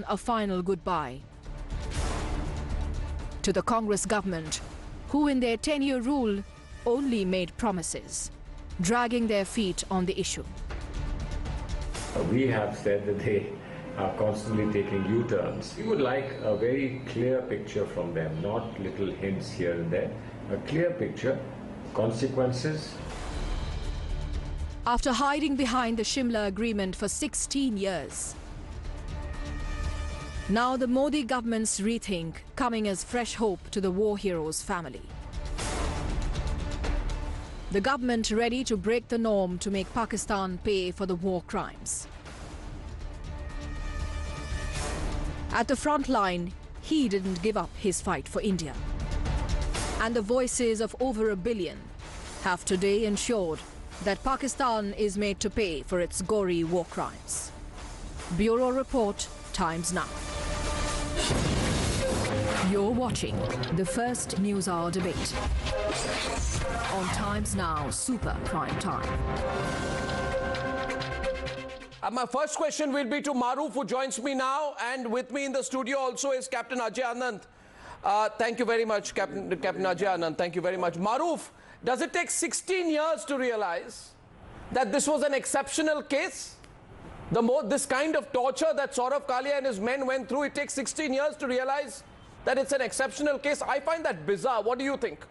A final goodbye to the Congress government, who in their 10-year rule only made promises, dragging their feet on the issue. We have said that they are constantly taking U-turns. We would like a very clear picture from them, not little hints here and there. A clear picture, consequences. After hiding behind the Shimla Agreement for 16 years, now the Modi government's rethink coming as fresh hope to the war heroes' family. The government ready to break the norm to make Pakistan pay for the war crimes. At the front line, he didn't give up his fight for India. And the voices of over a billion have today ensured that Pakistan is made to pay for its gory war crimes. Bureau Report, Times Now. You're watching the first News Hour debate on Times Now Super Prime Time. My first question will be to Maruf, who joins me now, and with me in the studio also is Captain Ajay Anand. Thank you very much, Captain Ajay Anand. Thank you very much. Maruf, does it take 16 years to realize that this was an exceptional case? This kind of torture that Saurabh Kalia and his men went through, it takes 16 years to realize that it's an exceptional case. I find that bizarre. What do you think?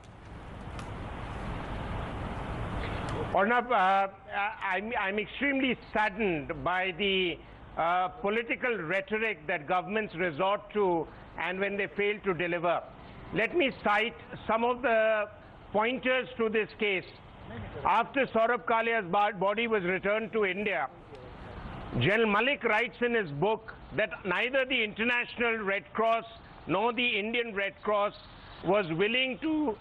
Arnab, I'm extremely saddened by the political rhetoric that governments resort to and when they fail to deliver. Let me cite some of the pointers to this case. After Saurabh Kalia's body was returned to India, General Malik writes in his book that neither the International Red Cross nor the Indian Red Cross was willing to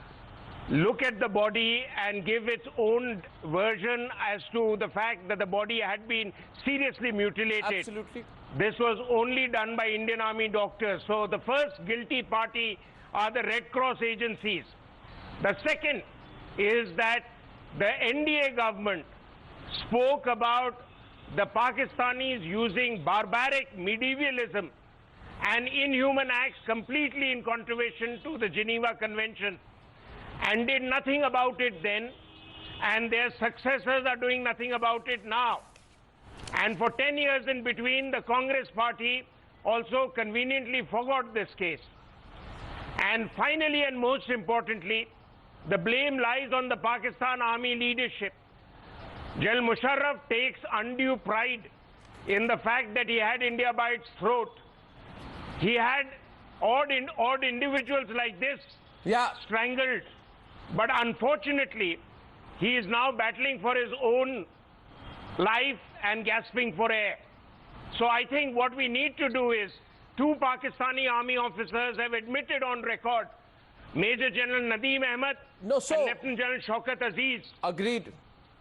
look at the body and give its own version as to the fact that the body had been seriously mutilated. Absolutely. This was only done by Indian Army doctors. So the first guilty party are the Red Cross agencies. The second is that the NDA government spoke about the Pakistanis using barbaric medievalism and inhuman acts completely in contravention to the Geneva Convention, and did nothing about it then, and their successors are doing nothing about it now. And for 10 years in between, the Congress party also conveniently forgot this case. And finally, and most importantly, the blame lies on the Pakistan Army leadership. General Musharraf takes undue pride in the fact that he had India by its throat. He had odd individuals like this strangled. But unfortunately, he is now battling for his own life and gasping for air. So I think what we need to do is, two Pakistani army officers have admitted on record, Major General Nadeem Ahmed and Lieutenant General Shaukat Aziz. Agreed.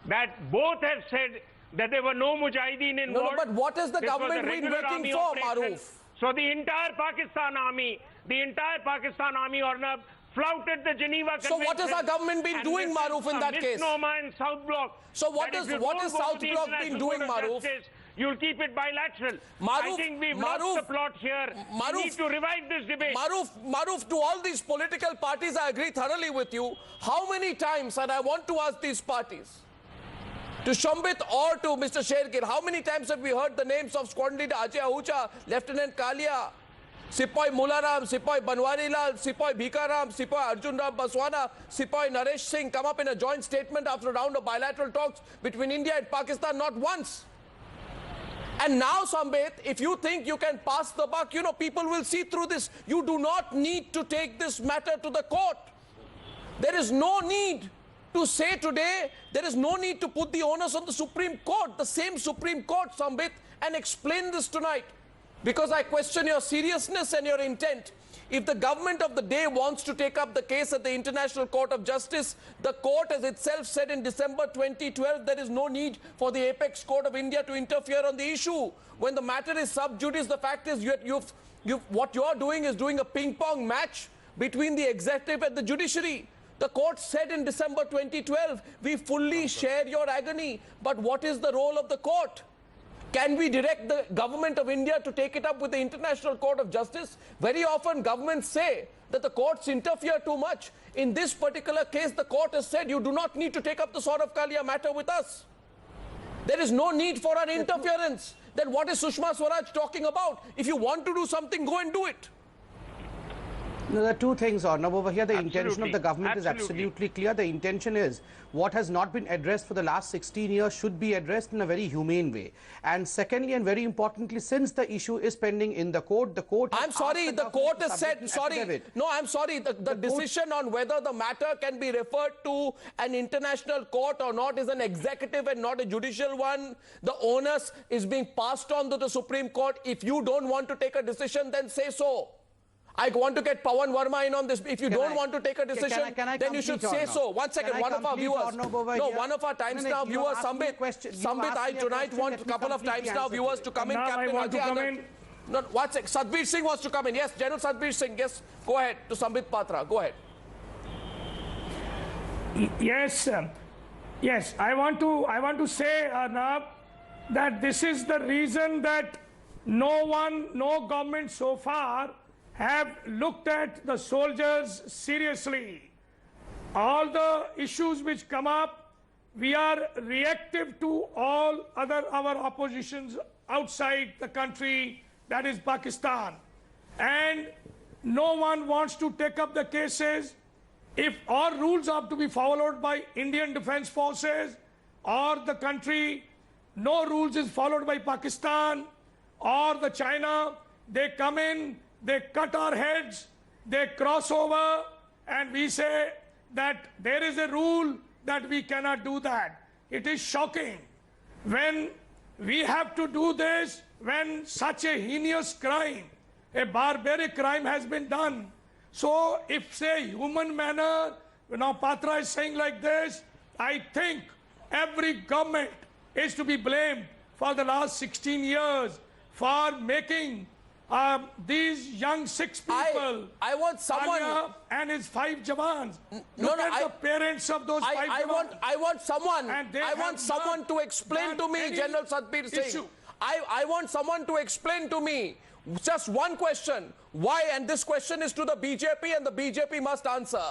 That both have said that there were no mujahideen involved. No, but what has the government been working for, Maruf? So the entire Pakistan Army, Arnab, flouted the Geneva Convention. So what has our government been doing, Maruf, in that case? In South Bloc. So what is South Bloc been doing, Maruf? You'll keep it bilateral. Maruf, I think we've lost the plot here. Maruf, we need to revive this debate. Maruf, to all these political parties, I agree thoroughly with you. How many times, and I want to ask these parties, to Shambit or to Mr. Shergill, how many times have we heard the names of Squadron Leader Ajay Ahuja, Lieutenant Kalia, Sipai Mularam, Sipai Banwarilal, Sipai Bhikaram, Sipai Arjun Ram Baswana, Sipai Naresh Singh come up in a joint statement after a round of bilateral talks between India and Pakistan? Not once. And now, Sambit, if you think you can pass the buck, you know, people will see through this. You do not need to take this matter to the court. There is no need to say today, there is no need to put the onus on the Supreme Court, the same Supreme Court, Sambit, and explain this tonight. Because I question your seriousness and your intent. If the government of the day wants to take up the case at the International Court of Justice, the court has itself said in December 2012 there is no need for the Apex Court of India to interfere on the issue. When the matter is sub judice, the fact is what you're doing is doing a ping-pong match between the executive and the judiciary. The court said in December 2012, we fully share your agony. But what is the role of the court? Can we direct the government of India to take it up with the International Court of Justice? Very often governments say that the courts interfere too much. In this particular case, the court has said you do not need to take up the Saurabh matter with us. There is no need for our interference. Then what is Sushma Swaraj talking about? If you want to do something, go and do it. No, there are two things, Arnab. Over here, the intention of the government is absolutely clear. The intention is what has not been addressed for the last 16 years should be addressed in a very humane way. And secondly, and very importantly, since the issue is pending in the court, I'm sorry, the court has said, no, I'm sorry, the decision on whether the matter can be referred to an international court or not is an executive and not a judicial one. The onus is being passed on to the Supreme Court. If you don't want to take a decision, then say so. I want to get Pawan Verma in on this. If you don't want to take a decision, then you should say so. 1 second, one of our viewers, one of our TimesNow viewers, Sambit, I tonight want a couple of TimesNow viewers to come in. Captain No, 1 second. Sadhbir Singh wants to come in. Yes, General Sadhbir Singh. Yes, go ahead to Sambit Patra. Go ahead. Yes, yes. I want to say, Arnab, that this is the reason that no government so far have looked at the soldiers seriously. All the issues which come up, we are reactive to all our oppositions outside the country, that is Pakistan. And no one wants to take up the cases. If all rules are to be followed by Indian Defence Forces or the country, no rules is followed by Pakistan or the China, they come in, they cut our heads, they cross over, and we say that there is a rule that we cannot do that. It is shocking when we have to do this, when such a heinous crime, a barbaric crime has been done. So if, say, human manner, now Patra is saying like this, I think every government is to be blamed for the last 16 years for making these young 6 people, I want someone and his 5 Jawans. Look at the parents of those 5 Jawans. I want someone to explain to me, General Sadhbir Singh. I want someone to explain to me just one question. Why? And this question is to the BJP, and the BJP must answer.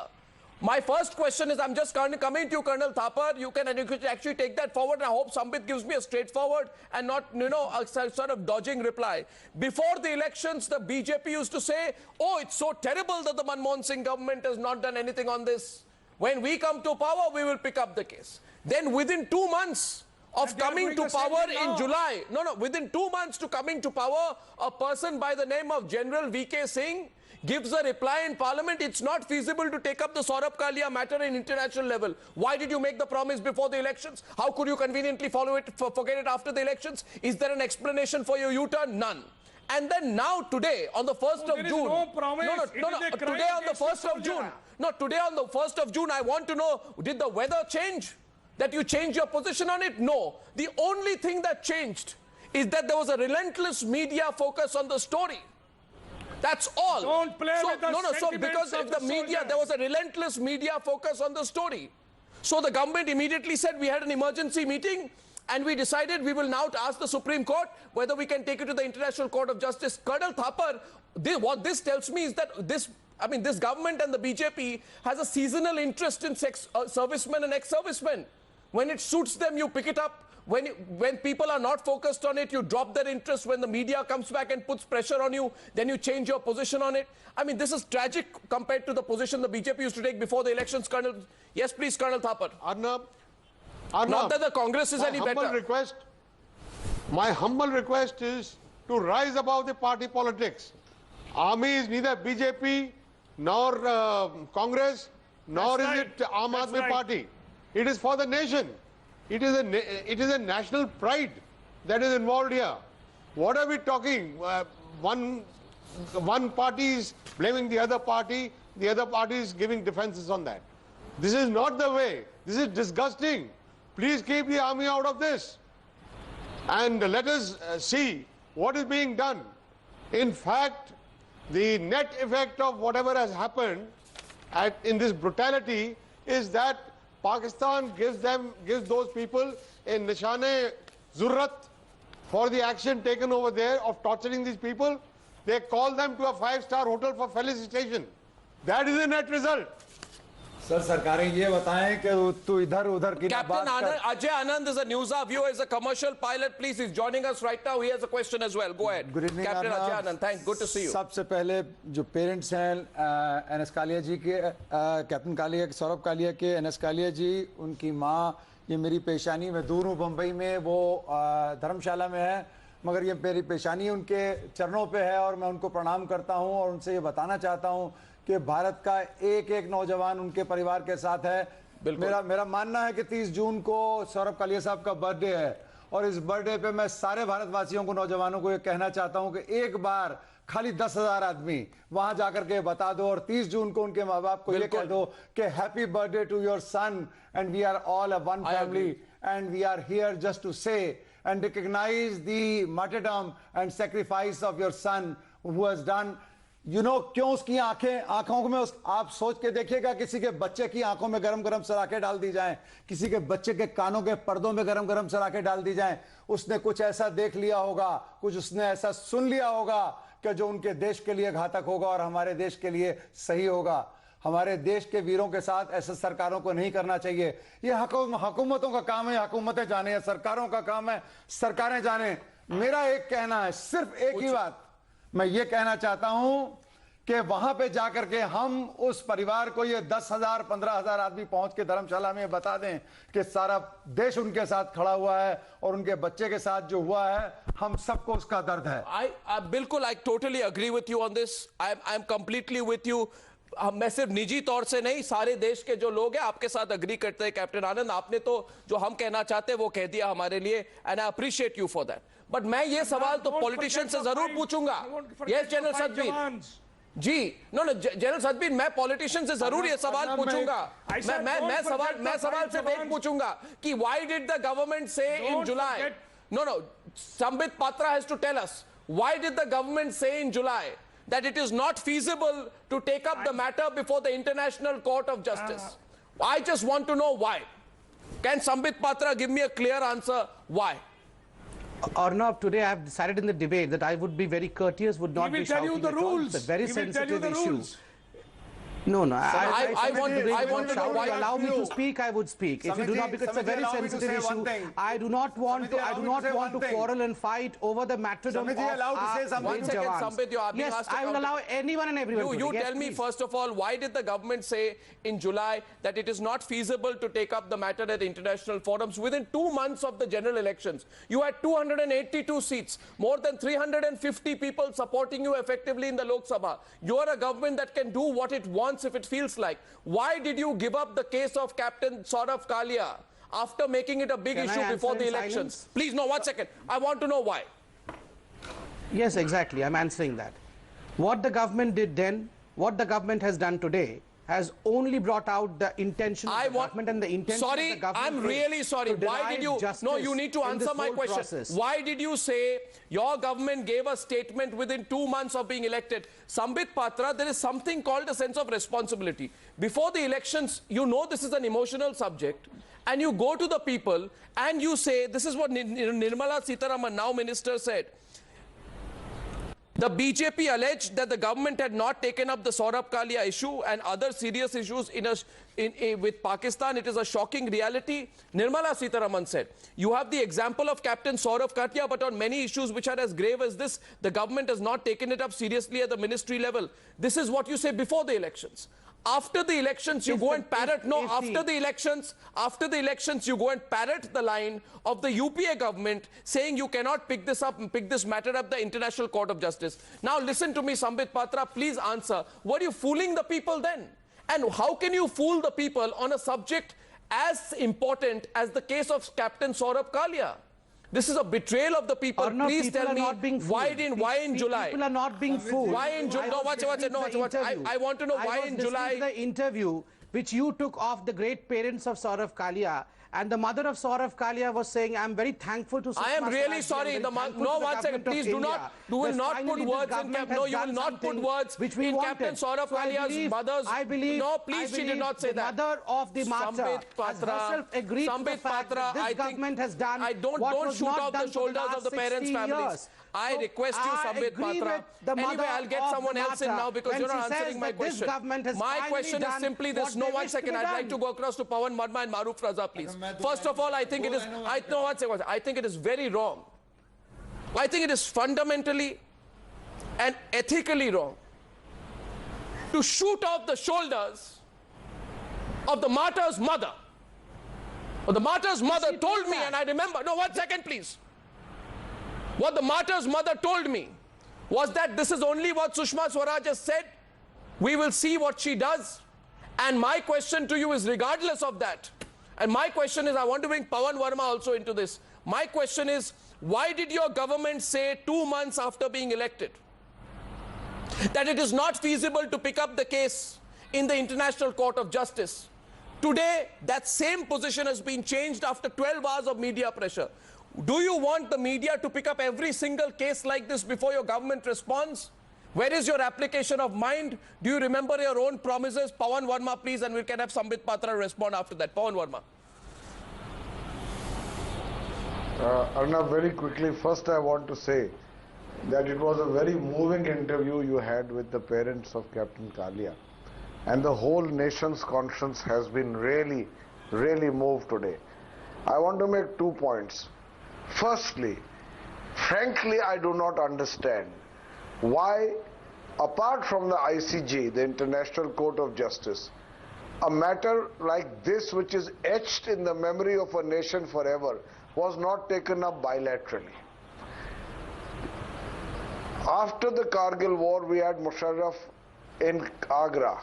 My first question is, I'm just coming to you, Colonel Thapar. You can actually take that forward, and I hope Sambit gives me a straightforward and not, a sort of dodging reply. Before the elections, the BJP used to say, oh, it's so terrible that the Manmohan Singh government has not done anything on this. When we come to power, we will pick up the case. Then within 2 months of coming to power in July, within 2 months to coming to power, a person by the name of General V.K. Singh gives a reply in Parliament, it's not feasible to take up the Saurabh Kalia matter in international level. Why did you make the promise before the elections? How could you conveniently forget it after the elections? Is there an explanation for your U-turn? None. And then now today, on the 1st of June... no promise. Today on the 1st of June... today on the 1st of June, I want to know, did the weather change? That you change your position on it? No. The only thing that changed is that there was a relentless media focus on the story. That's all. Don't play with the so because of the media, there was a relentless media focus on the story. So the government immediately said, we had an emergency meeting and we decided we will now ask the Supreme Court whether we can take it to the International Court of Justice. Colonel Thapar, what this tells me is that this government and the BJP has a seasonal interest in servicemen and ex-servicemen. When it suits them, you pick it up. When people are not focused on it, you drop their interest. When the media comes back and puts pressure on you, then you change your position on it. This is tragic compared to the position the BJP used to take before the elections, Colonel. Yes, please, Colonel Thapar. Arnab, not that the Congress is any better. My humble request is to rise above the party politics. Army is neither BJP nor Congress, nor is it Aam Aadmi Party. It is for the nation. It is a national pride that is involved here. What are we talking? One party is blaming the other party is giving defenses on that. This is not the way. This is disgusting. Please keep the army out of this. And let us see what is being done. In fact, the net effect of whatever has happened in this brutality is that Pakistan gives those people a nishane zurrat for the action taken over there of torturing these people. They called them to a 5-star hotel for felicitation. That is the net result. Sir सरकारें ये बताएं कि तू इधर उधर की बात कर। Captain Ajay Anand is a Newsa viewer, is a commercial pilot. Please, he's joining us right now. He has a question as well. Go ahead. Good evening, Captain Ajay Anand. Thanks. Good to see you. सबसे पहले जो parents हैं NS Kaliya जी के, captain Kaliya, Saurabh Kalia के, NS Kaliya जी, उनकी माँ, ये मेरी पेशानी, मैं दूर हूँ बम्बई में, वो धर्मशाला में है, मगर ये मेरी पेशानी उनके चरणों पे है और मैं उनको प्रणाम करता हूँ और उनसे ये बताना चाहता हूँ कि भारत का एक एक नौजवान उनके परिवार के साथ है। मेरा मानना है कि 30 जून को सौरभ कालिया साहब का बर्थडे है और इस बर्थडे पे मैं सारे भारतवासियों को, नौजवानों को ये कहना चाहता हूँ कि एक बार खाली 10,000 आदमी वहां जाकर के बता दो और 30 जून को उनके माँ बाप को ये कह दो कि happy birthday to your son and we are all a one family and we are here just to say and recognise the martyrdom and sacrifice of your son who has done. You know क्यों उसकी आंखों में आप सोच के देखिएगा, किसी के बच्चे की आंखों में गरम गरम सराखे डाल दी जाएं, किसी के बच्चे के कानों के पर्दों में गरम गरम सराखे डाल दी जाएं, उसने कुछ ऐसा देख लिया होगा, कुछ उसने ऐसा सुन लिया होगा कि जो उनके देश के लिए घातक होगा और हमारे देश के लिए सही होगा। हमारे देश के वीरों के साथ ऐसे सरकारों को नहीं करना चाहिए। ये हुकूमतों का काम है, हुकूमतें जाने, सरकारों का काम है, सरकारें जाने। मेरा एक कहना है, सिर्फ एक ही बात मैं ये कहना चाहता हूं कि वहां पे जाकर के हम उस परिवार को ये 10,000 15,000 आदमी पहुंच के धर्मशाला में बता दें कि सारा देश उनके साथ खड़ा हुआ है और उनके बच्चे के साथ जो हुआ है हम सबको उसका दर्द है। बिल्कुल, I totally agree with you on this. I am completely with you. मैं सिर्फ निजी तौर से नहीं, सारे देश के जो लोग हैं आपके साथ अग्री करते हैं। कैप्टन आनंद, आपने तो जो हम कहना चाहते हैं वो कह दिया हमारे लिए, and I appreciate you for that. But मैं ये सवाल तो पॉलिटिशियन से जरूर पूछूंगा। यस जनरल सतबीर जी, नो जनरल सतबीर, मैं पॉलिटिशियन से जरूर ये सवाल पूछूंगा। मैं सवाल सिर्फ एक पूछूंगा कि why did the government say in July, no Sambit Patra has to tell us, why did the government say in July that it is not feasible to take up the matter before the International Court of Justice? I just want to know why. Can Sambit Patra give me a clear answer why? Arnab, today I have decided in the debate that I would be very courteous, would not be shouting at all. It's a very sensitive issue. No, I want to know why. Allow me to speak, I would speak. If you do not, because it's a very sensitive issue. I do not want to quarrel and fight over the martyrdom of our jawans. Yes, I will allow anyone and everyone. You tell me first of all, why did the government say in July that it is not feasible to take up the matter at international forums within 2 months of the general elections? You had 282 seats, more than 350 people supporting you effectively in the Lok Sabha. You are a government that can do what it wants if it feels like. Why did you give up the case of Captain Saurav Kalia after making it a big issue before the elections? Silence? Please, no, 1 second. I want to know why. Yes, exactly. I'm answering that. What the government did then, what the government has done today, has only brought out the intention of the government and the intention of the government. I'm really sorry. Why did you? No, you need to answer my question. Process. Why did you say your government gave a statement within 2 months of being elected? Sambit Patra, there is something called a sense of responsibility. Before the elections, you know this is an emotional subject, and you go to the people and you say, this is what Nirmala Sitharaman, now minister, said. The BJP alleged that the government had not taken up the Saurabh Kalia issue and other serious issues with Pakistan. It is a shocking reality. Nirmala Sitharaman said, you have the example of Captain Saurabh Kalia, but on many issues which are as grave as this, the government has not taken it up seriously at the ministry level. This is what you say before the elections. After the elections, you go and parrot. No, after the elections, you go and parrot the line of the UPA government saying you cannot pick this up and pick this matter up the International Court of Justice. Now listen to me, Sambit Patra, please answer. Were you fooling the people then? And how can you fool the people on a subject as important as the case of Captain Saurabh Kalia? This is a betrayal of the people. No, please people tell me why in July? People are not being fooled. Why in July? No, watch. I want to know why in July. The interview which you took of the great parents of Saurabh Kalia, And the mother of Saurav Kalia was saying, I'm very thankful to Sushma I am really Swaraj, sorry. I'm very thankful No, to the one second. government of Please do India not. You will that not finally put this words in government No, has you will done not put something words which we in wanted. Captain Saurav So Kalia's mother's. I believe, No, please, she did not say the that. mother of the martyr Sambit has Patra, herself agreed to the Sambit fact Patra, that this I think- government has done don't what was shoot not off done the for shoulders last of the parents' 60 families. years. I request you, I Sambit agree Patra. with the Anyway, mother I'll get of someone the else in martyr now because when you're not she says answering my that this question. government has My finally question is done simply this. what No, they one wished to second. be I'd like done. to go across to Pawan Verma and Maruf Raza, please. First of all, I think it is. No, one second. I think it is very wrong. I think it is fundamentally and ethically wrong to shoot off the shoulders of the martyr's mother. Well, the martyr's mother told me, and I remember. No, 1 second, please. What the martyr's mother told me was that this is only what Sushma Swaraj has said. We will see what she does. And my question to you is, regardless of that, and my question is, I want to bring Pawan Verma also into this. My question is, why did your government say 2 months after being elected that it is not feasible to pick up the case in the International Court of Justice? Today, that same position has been changed after 12 hours of media pressure. Do you want the media to pick up every single case like this before your government responds? Where is your application of mind? Do you remember your own promises? Pawan Verma, please, and we can have Sambit Patra respond after that. Pawan Verma. Arnab, very quickly, first I want to say that it was a very moving interview you had with the parents of Captain Kalia. And the whole nation's conscience has been really, really moved today. I want to make 2 points. Firstly, frankly, I do not understand why, apart from the ICJ, the International Court of Justice, a matter like this, which is etched in the memory of a nation forever, was not taken up bilaterally. After the Kargil war, we had Musharraf in Agra.